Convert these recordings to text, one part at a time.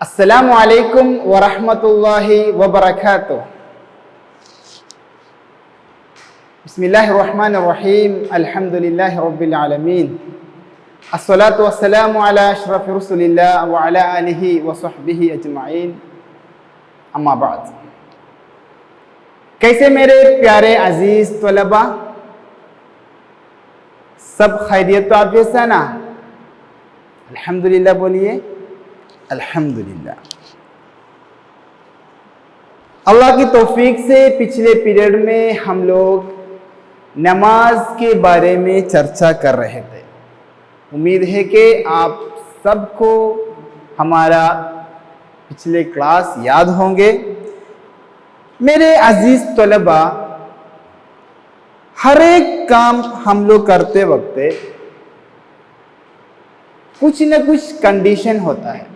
अस्सलामु अलैकुम वरहमतुल्लाहि वबरकातुह। बिस्मिल्लाहिर्रहमानिर्रहीम। अल्हम्दुलिल्लाहि रब्बिल आलमीन। अस्सलातु वस्सलामु अला अशरफि रसूलिल्लाह व अला आलिहि व सहबिहि अजमाइन। अम्मा बाद। कैसे मेरे प्यारे अजीज तलबा, सब खैरियत तो आप जैसा ना? अल्हम्दुलिल्लाह बोलिए, अल्हम्दुलिल्लाह। अल्लाह की तौफीक से पिछले पीरियड में हम लोग नमाज के बारे में चर्चा कर रहे थे। उम्मीद है कि आप सबको हमारा पिछले क्लास याद होंगे। मेरे अजीज तलबा, हर एक काम हम लोग करते वक्त कुछ न कुछ कंडीशन होता है।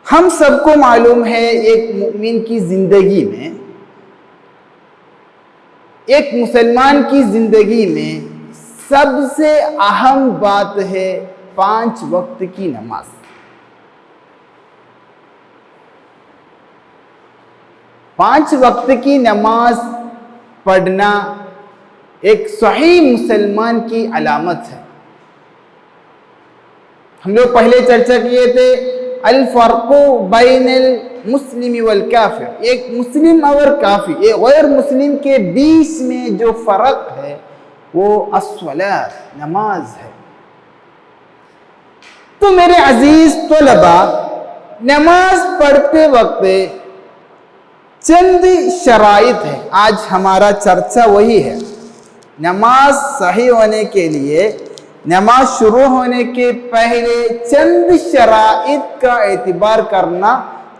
हम सबको मालूम है एक मुमिन की जिंदगी में, एक मुसलमान की जिंदगी में सबसे अहम बात है 5 वक्त की नमाज। 5 वक्त की नमाज पढ़ना एक सही मुसलमान की अलामत है। हम लोग पहले चर्चा किए थे अल फर्क़ु बैनल मुस्लिम वल काफिर, एक मुस्लिम और काफिर, एक गैर मुस्लिम के बीच में जो फर्क है वो अस्सलात, नमाज है। तो मेरे अजीज तलबा, नमाज पढ़ते वक्त चंद शराइत है, आज हमारा चर्चा वही है। नमाज सही होने के लिए, नमाज शुरू होने के पहले चंद शराइत का एतबार करना,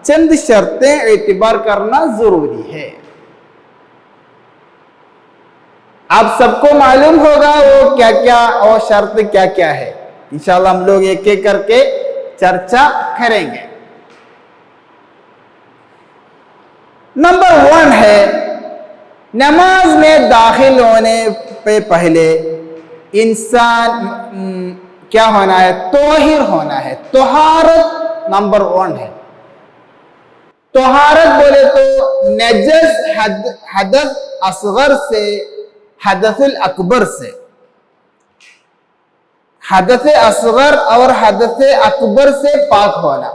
चंद शर्तें एतबार करना जरूरी है। आप सबको मालूम होगा वो क्या क्या और शर्त क्या क्या है। इंशाल्लाह हम लोग एक एक करके चर्चा करेंगे। नंबर 1 है, नमाज में दाखिल होने पे पहले इंसान क्या होना है? तोहिर होना है। तोहारत नंबर 1 है। तोहारत बोले तो नजस हदस असगर से हदसुल अकबर से, हदस असगर और हदस अकबर से पाक होना।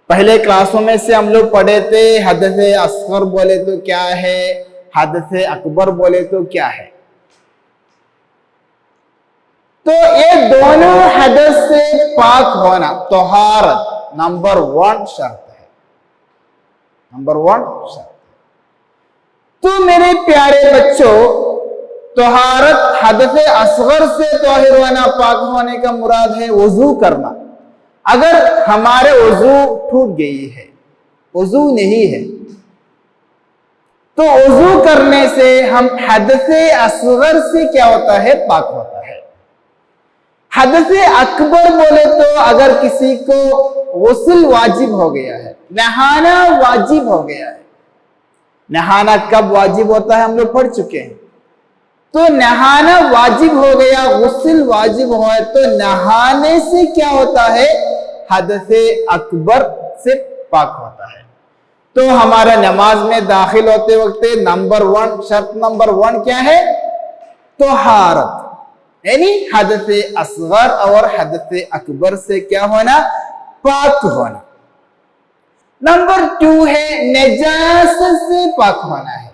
पहले क्लासों में से हम लोग पढ़े थे हदस असगर बोले तो क्या है, हदस अकबर बोले तो क्या है। तो ये दोनों हदस से पाक होना तोहारत नंबर 1 शर्त है। नंबर 1 शर्त। तो मेरे प्यारे बच्चों, तोहारत हदस असगर से तोहिर होना, पाक होने का मुराद है वजू करना। अगर हमारे वजू टूट गई है, वजू नहीं है, तो वजू करने से हम हदस असगर से क्या होता है? पाक होता है। हदस अकबर बोले तो अगर किसी को गुस्ल वाजिब हो गया है, नहाना वाजिब हो गया है। नहाना कब वाजिब होता है हम लोग पढ़ चुके हैं। तो नहाना वाजिब हो गया, गुस्ल वाजिब हो, तो नहाने से क्या होता है? हदसे अकबर से पाक होता है। तो हमारा नमाज में दाखिल होते वक्त नंबर 1 शर्त नंबर 1 क्या है? तोहारत, यानी हदसे असगर और हदसे अकबर से क्या होना? पाक होना। नंबर 2 है नजासत से पाक होना है,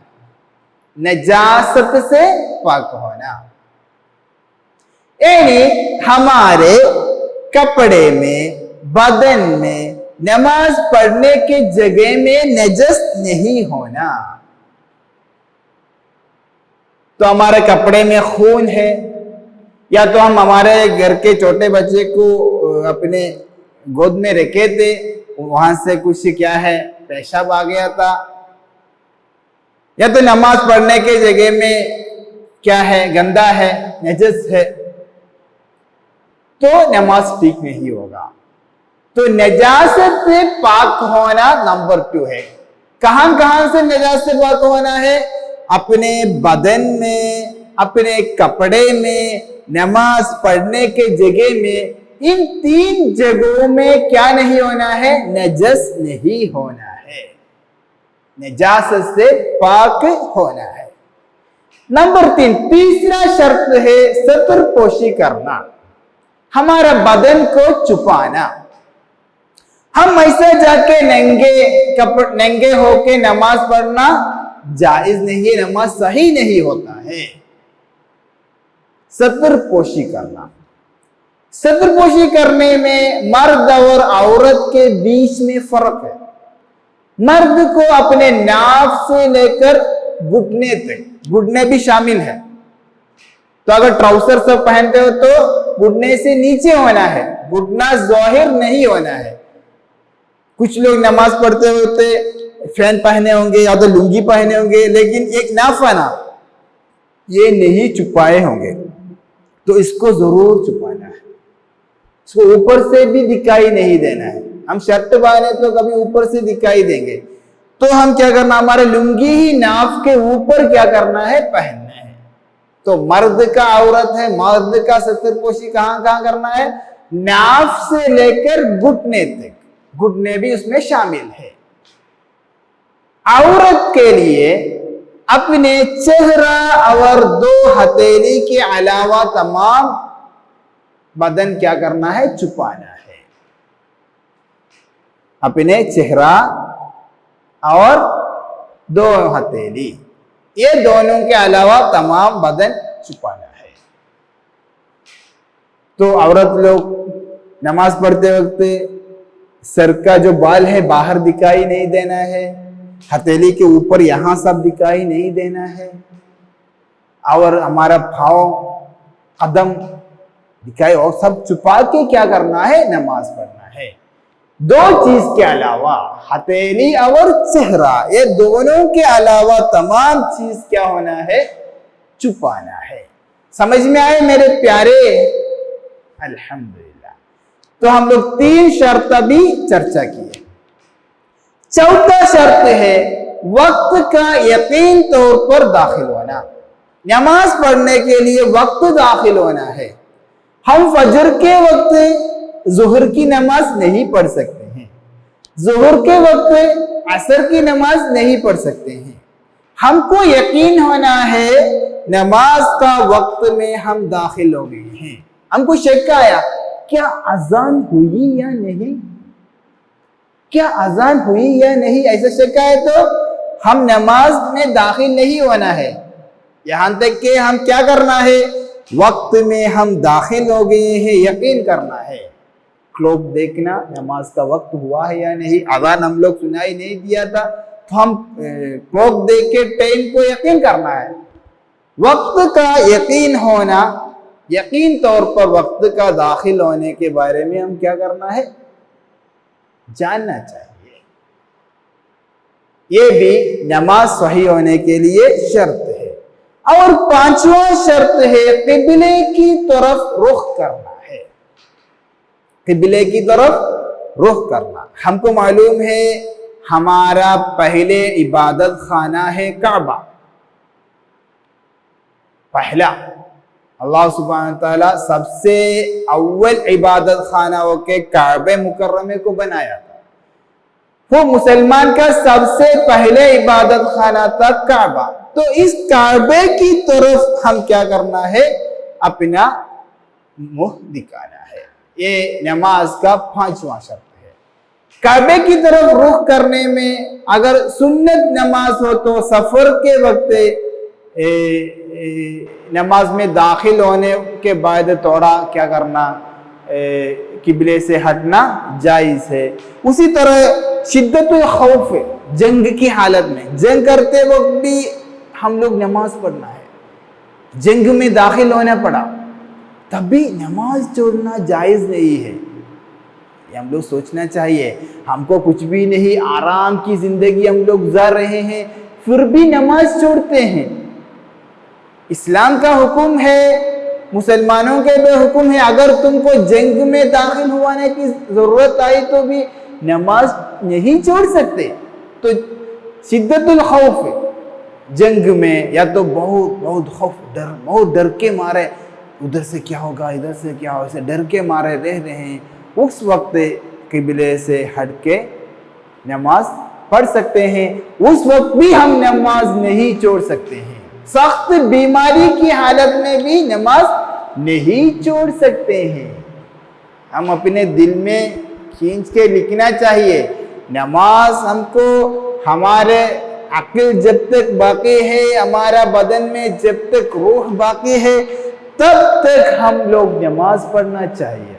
नजासत से पाक होना, यानी हमारे कपड़े में, बदन में, नमाज पढ़ने की जगह में नजस नहीं होना। तो हमारे कपड़े में खून है, या तो हम हमारे घर के छोटे बच्चे को अपने गोद में रखे थे, वहां से कुछ क्या है पेशाब आ गया था, या तो नमाज पढ़ने के जगह में क्या है गंदा है, नजस है, तो नमाज ठीक नहीं होगा। तो नजासत से पाक होना नंबर 2 है। कहां कहां से नजासत से पाक होना है? अपने बदन में, अपने कपड़े में, नमाज पढ़ने के जगह में, इन 3 जगहों में क्या नहीं होना है? नजस नहीं होना है, नजासत से पाक होना है। नंबर 3 तीसरा शर्त है सतर पोशी करना, हमारा बदन को छुपाना। हम ऐसा जाके नंगे होके नमाज पढ़ना जायज नहीं है, नमाज सही नहीं होता है। सतर पोशी करना, सतर पोशी करने में मर्द और औरत के बीच में फर्क है। मर्द को अपने नाफ से लेकर घुटने तक, घुटने भी शामिल है, तो अगर ट्राउजर सब पहनते हो तो घुटने से नीचे होना है, घुटना जाहिर नहीं होना है। कुछ लोग नमाज पढ़ते होते फैन पहने होंगे या तो लुंगी पहने होंगे, लेकिन एक नाफाना ये नहीं छुपाए होंगे, तो इसको जरूर छुपाना है, इसको ऊपर से भी दिखाई नहीं देना है। हम शर्ट पहने तो कभी ऊपर से दिखाई देंगे, तो हम क्या करना, हमारे लुंगी ही नाफ के ऊपर क्या करना है, पहनना है। तो मर्द का औरत है, मर्द का सतरपोशी कहां कहां करना है? नाफ से लेकर घुटने तक, घुटने भी उसमें शामिल है। औरत के लिए अपने चेहरा और 2 हथेली के अलावा तमाम बदन क्या करना है? छुपाना है। अपने चेहरा और 2 हथेली, ये दोनों के अलावा तमाम बदन छुपाना है। तो औरत लोग नमाज पढ़ते वक्त सर का जो बाल है बाहर दिखाई नहीं देना है, हथेली के ऊपर यहां सब दिखाई नहीं देना है, और हमारा पाँव, कदम दिखाई, और सब छुपा के क्या करना है? नमाज पढ़ना है। 2 चीज के अलावा, हथेली और चेहरा, ये दोनों के अलावा तमाम चीज क्या होना है? छुपाना है। समझ में आए मेरे प्यारे? अल्हम्दुलिल्लाह। तो हम लोग 3 शर्त भी चर्चा की है। चौथा शर्त है वक्त का यकीन तौर पर दाखिल होना। नमाज पढ़ने के लिए वक्त दाखिल होना है। हम फजर के वक्त जुहर की नमाज नहीं पढ़ सकते हैं, जुहर के वक्त असर की नमाज नहीं पढ़ सकते हैं। हमको यकीन होना है नमाज का वक्त में हम दाखिल हो गए हैं। हमको शक आया, क्या अजान हुई या नहीं, क्या अजान हुई या नहीं, ऐसा शक है तो हम नमाज में दाखिल नहीं होना है। यहां तक कि हम क्या करना है? वक्त में हम दाखिल हो गए हैं, यकीन करना है। क्लॉक देखना, नमाज का वक्त हुआ है या नहीं। अजान हम लोग सुनाई नहीं दिया था तो हम क्लॉक देख के टाइम को यकीन करना है। वक्त का यकीन होना, यकीन तौर पर वक्त का दाखिल होने के बारे में हम क्या करना है? जानना चाहिए। ये भी नमाज सही होने के लिए शर्त है। और 5वां शर्त है किबले की तरफ रुख करना है। किबले की तरफ रुख करना। हमको मालूम है हमारा पहले इबादत खाना है काबा, पहला, अल्लाह सुब्हानहू तआला सबसे अव्वल इबादत खाना के काबे मुकर्रमे को बनाया था। वो मुसलमान का सबसे पहले इबादत खाना था काबा। तो इस काबे की तरफ हम क्या करना है, अपना मुंह दिखाना है। ये नमाज का 5वां शर्त है। काबे की तरफ रुख करने में अगर सुन्नत नमाज हो तो सफर के वक्त नमाज में दाखिल होने के बाद थोड़ा क्या करना, किबले से हटना जायज है। उसी तरह शिद्दतुल खौफ, जंग की हालत में, जंग करते वक्त भी हम लोग नमाज पढ़ना है। जंग में दाखिल होना पड़ा तब भी नमाज छोड़ना जायज नहीं है। ये हम लोग सोचना चाहिए। हमको कुछ भी नहीं, आराम की जिंदगी हम लोग गुजार रहे हैं, फिर भी नमाज छोड़ते हैं। इस्लाम का हुक्म है, मुसलमानों के भी हुक्म है, अगर तुमको जंग में दाखिल होने की जरूरत आई तो भी नमाज नहीं छोड़ सकते। तो शिद्दतुल खौफ, जंग में या तो बहुत खौफ, डर, बहुत डर के मारे उधर से क्या होगा, इधर से क्या होगा, ऐसे डर के मारे रह रहे हैं, उस वक्त किबले से हट के नमाज पढ़ सकते हैं। उस वक्त भी हम नमाज नहीं छोड़ सकते हैं। सख्त बीमारी की हालत में भी नमाज नहीं छोड़ सकते हैं। हम अपने दिल में खींच के लिखना चाहिए, नमाज हमको, हमारे अक्ल जब तक बाकी है, हमारा बदन में जब तक रूह बाकी है, तब तक हम लोग नमाज पढ़ना चाहिए।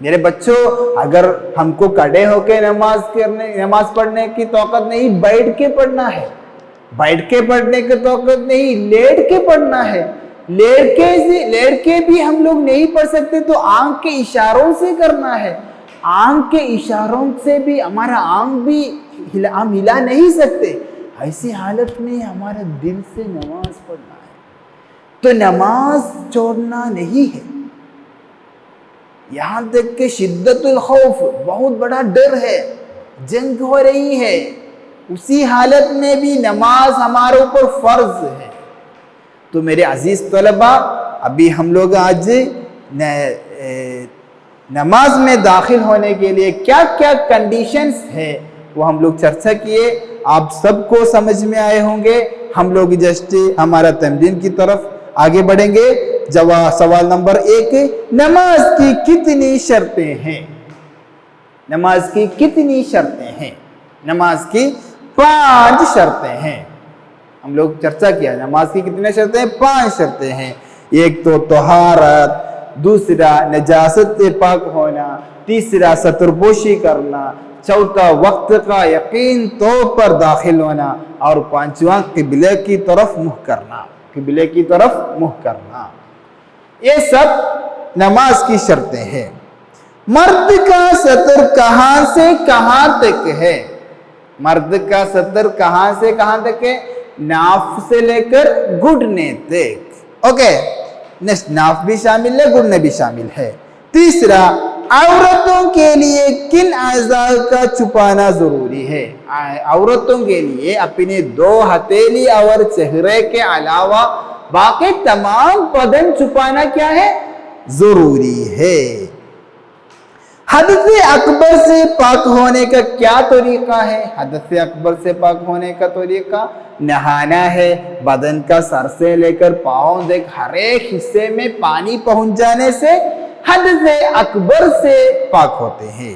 मेरे बच्चों, अगर हमको खड़े होके नमाज पढ़ने की तौकत नहीं, बैठ के पढ़ना है। बैठ के पढ़ने की तौकत नहीं, लेट के पढ़ना है। लेट के भी हम लोग नहीं पढ़ सकते तो आंख के इशारों से करना है। आंख के इशारों से भी हमारा आंख भी हम हिला नहीं सकते। ऐसी हालत में हमारे दिल से नमाज पढ़ना है। तो नमाज छोड़ना नहीं है। यहां तक कि शिद्दतुल खौफ, बहुत बड़ा डर है, जंग हो रही है, उसी हालत में भी नमाज हमारे ऊपर फर्ज है। तो मेरे अजीज तलबा, अभी हम लोग आज नमाज में दाखिल होने के लिए क्या क्या कंडीशंस है वो हम लोग चर्चा किए। आप सबको समझ में आए होंगे। हम लोग जस्ट हमारा तमरीन की तरफ आगे बढ़ेंगे। सवाल नंबर 1, नमाज की कितनी शर्तें हैं? नमाज की कितनी शर्तें हैं? नमाज की 5 शर्तें हैं। हम लोग चर्चा किया, नमाज की कितनी शर्तें हैं? 5 शर्तें हैं। एक तो तहारत, दूसरा नजासत से पाक होना, तीसरा सतरपोशी करना, चौथा वक्त का यकीन तौर पर दाखिल होना, और 5वां किबले की तरफ मुँह करना। किबले की तरफ मुँह करना, ये सब नमाज की शर्तें हैं। मर्द का सतर कहां से कहां तक है? मर्द का सतर कहां से कहां तक है? नाफ से लेकर घुटने तक। ओके, नेक्स्ट, नाफ भी शामिल है, घुटने भी शामिल है। तीसरा, औरतों के लिए किन अज़ा का छुपाना जरूरी है? औरतों के लिए अपने 2 हथेली और चेहरे के अलावा बाकी तमाम बदन छुपाना क्या है? जरूरी है। हदसे अकबर से पाक होने का क्या तरीका है? हदसे अकबर से पाक होने का तरीका, नहाना है। बदन का सर से लेकर पाँव तक हर एक हिस्से में पानी पहुंच जाने से हदसे अकबर से पाक होते हैं।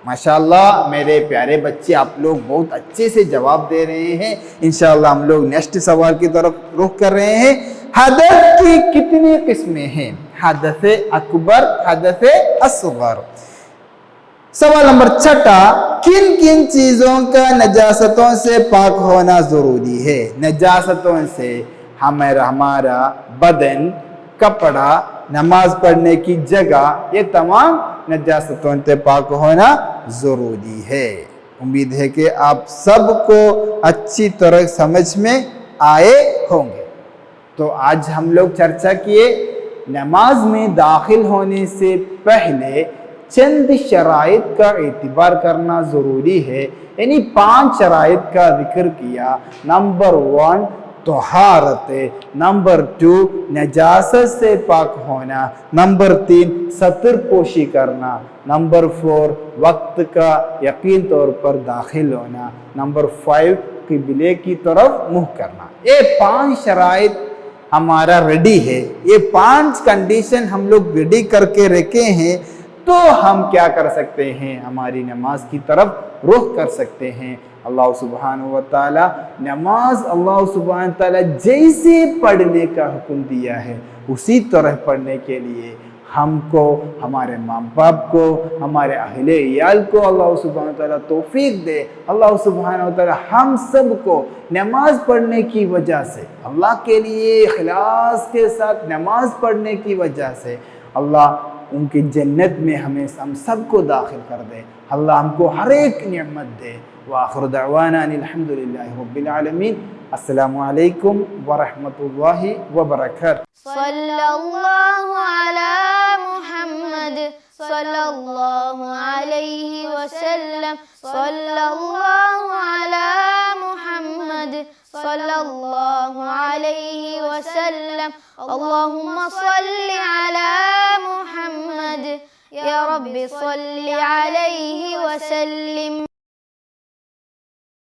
माशाल्लाह मेरे प्यारे बच्चे, आप लोग बहुत अच्छे से जवाब दे रहे हैं। इंशाल्लाह हम लोग नेक्स्ट सवाल की तरफ रुख कर रहे हैं। हदस की कितनी किस्में हैं? हदसे अकबर, हदसे असगर। सवाल नंबर 6, किन किन चीजों का नजासतों से पाक होना जरूरी है? नजासतों से हमारा बदन, कपड़ा, नमाज पढ़ने की जगह, ये तमाम नजासतों से पाक होना जरूरी है। उम्मीद है कि आप सबको अच्छी तरह समझ में आए होंगे। तो आज हम लोग चर्चा किए, नमाज में दाखिल होने से पहले चंद शराइत का एतबार करना ज़रूरी है। यानी 5 शराइत का जिक्र किया। नंबर 1, तहारत है। नंबर 2 नजासत से पाक होना। नंबर 3 सतर पोशी करना। नंबर 4 वक्त का यकीन तौर पर दाखिल होना। नंबर 5 किबले की तरफ मुँह करना। ये 5 शराइत हमारा रेडी है, ये 5 कंडीशन हम लोग रेडी करके रखे हैं, तो हम क्या कर सकते हैं, हमारी नमाज की तरफ रुख कर सकते हैं। अल्लाह सुब्हानहू व तआला नमाज अल्लाह सुब्हानहू व तआला जैसे पढ़ने का हुक्म दिया है उसी तरह पढ़ने के लिए हमको, हमारे माँ बाप को, हमारे अहले याल को अल्लाह सुब्हानहू व तआला तौफीक दे। अल्लाह सुब्हानहू व तआला हम सब को नमाज पढ़ने की वजह से, अल्लाह के लिए इखलास के साथ नमाज पढ़ने की वजह से अल्लाह उनकी जन्नत में हमें हम सबको दाखिल कर दे। अल्लाह हमको हर एक नेमत दे। व आखिर दअवाना अनिल हम्दुलिल्लाहि रब्बिल आलमीन। अस्सलामु अलैकुम व रहमतुल्लाहि व बरकातहू। सल्लल्लाहु अला मुहम्मद सल्लल्लाहु अलैहि वसल्लम। सल्लल्लाहु अला मुहम्मद सल्लल्लाहु अलैहि वसल्लम। अल्लाहुम्मा सल्लि अला मुहम्मद या रब्बि सल्लि अला